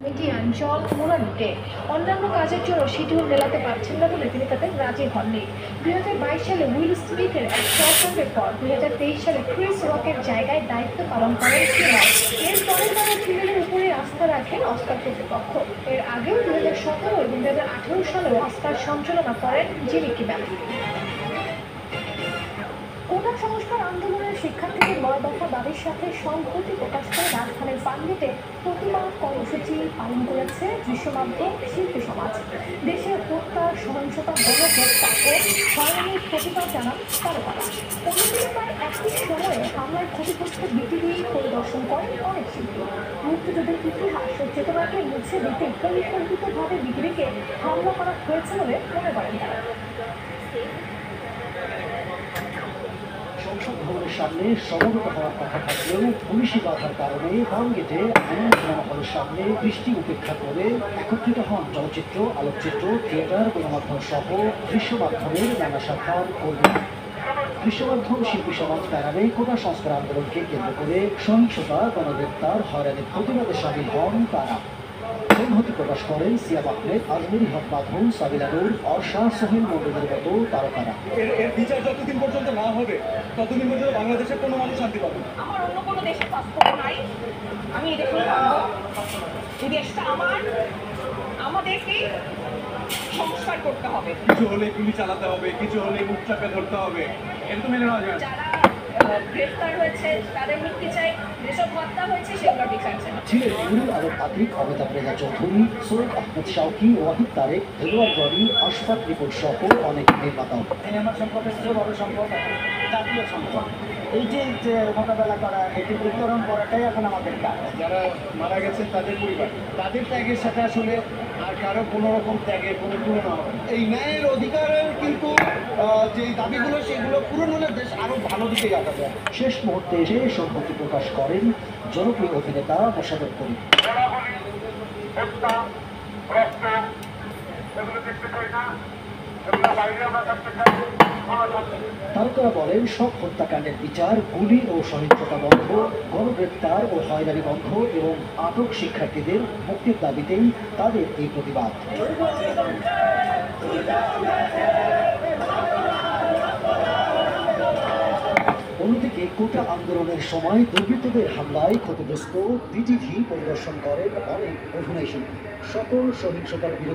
Median জল মুরালিকে অন্যান্য কাজের জন্য শিডিউল মেলাতে পারছেন না বলে তিনি তাতে রাজি হননি। 2022 সালে উইল স্মিথের এক সরকারের পর 2023 সালে ক্রিস রকের জায়গায় দায়িত্ব পালন করেন কিমার। এরপরে তারা কিমারের উপরে আস্থা রাখেন অস্কার কর্তৃপক্ষ। এর আগেও 2017 এবং 2018 সালেও অস্কার সঞ্চালনা করেন জিমি কিমেল। কোটা সংস্কার আন্দোলনের শিক্ষার্থীদের 9 দফা দাবির সাথে সংহতি প্রকাশ করে রাজধানীর পান্ডিতে প্রতিবাদ কর্মসূচি পালন করেছে দৃশ্যমাধ্যম শিল্পী সমাজ। দেশের হত্যা, সহিংসতা, গণহত্যা ও হয়রানির প্রতিবাদ জানান তারকারা। অন্যদিকে প্রায় একই সময়ে হামলার ক্ষতিগ্রস্ত বিটিভি পরিদর্শন করেন অনেক শিল্পী। মুক্তিযুদ্ধের ইতিহাস ও চেতনাকে মুছে দিতে পরিকল্পিতভাবে বিটিভিকে হামলা করা হয়েছে বলে মনে করেন তারা। সংসদ ভবনের সামনে সমবেত হওয়ার কথা থাকলেও পুলিশি বাধার কারণে বামগেটে আনন্দ সিনেমা হলের সামনে বৃষ্টি উপেক্ষা করে একত্রিত হন চলচ্চিত্র, আলোকচিত্র, থিয়েটার, গণমাধ্যম সহ দৃশ্য মাধ্যমের নানা শাখার কর্মী। দৃশ্যমাধ্যম শিল্পী সমাজ প্যারামে কোটা সংস্কার আন্দোলনকে কেন্দ্র করে সহিংসতা, গণগ্রেপ্তার, হয়রানির প্রতিবাদে সামিল হন তারা। সংহতি প্রকাশ করেন সিয়াম আহমেদ, আজমেরি হক মাধুন, সাবিলা নূর, অর্ষা, সোহেল মন্ডলের মতো তারকারা। এর বিচার যতদিন পর্যন্ত না হবে ততদিন পর্যন্ত বাংলাদেশের কোনো মানুষ শান্তি পাবে না। আমার অন্য কোনো দেশে পাসপোর্ট নাই, আমি এই দেশে থাকবো। এই দেশটা আমাদেরকে সংস্কার করতে হবে। কিছু হলে গুলি চালাতে হবে, কিছু হলে মুখ চাপে ধরতে হবে, এটা তো মেনে নেওয়া যায় না। যারা গ্রেফতার হয়েছে তাদের মুক্তি চাই, যেসব হত্যা হয়েছে সেগুলোর বিচার চাই। ছিলেন নুরুল আলম আতিক, অমিতাভ রেজা চৌধুরী, সৈয়দ আহমেদ শাওকি, ওয়াহিদ তারেক, এডওয়ার্ড রনি, আশফাক রিপোর্ট সহ অনেক নির্মাতাও। সিনেমার সম্পদ হচ্ছে বড় সম্পদ, জাতীয় সম্পদ। এইটি যে মোকাবেলা করা, এটি বিতরণ করাটাই এখন আমাদের কাজ। যারা মারা গেছেন তাদের পরিবার, তাদের ত্যাগের সাথে আসলে আর কারো কোনো রকম ত্যাগের কোনো তুলনা হবে না। এই ন্যায়ের অধিকারের কিন্তু যে দাবিগুলো সেগুলো পূরণ হলে দেশ আরো ভালো দিকে যাওয়া যায়। শেষ মুহূর্তে এসে সংহতি প্রকাশ করেন জনপ্রিয় অভিনেতা মোশাররফ করিম। তারকারা বলেন, সব হত্যাকাণ্ডের বিচার, গুলি ও সহিংসতা বন্ধ, গণগ্রেপ্তার ও হয়রানি বন্ধ এবং আটক শিক্ষার্থীদের মুক্তির দাবিতেই তাদের এই প্রতিবাদ। অন্যদিকে কোটা আন্দোলনের সময় দুর্বৃত্তদের হামলায় ক্ষতিগ্রস্ত বিটিভি পরিদর্শন করেন অনেক অভিনয় শিল্পী। সকল সহিংসতার বিরুদ্ধে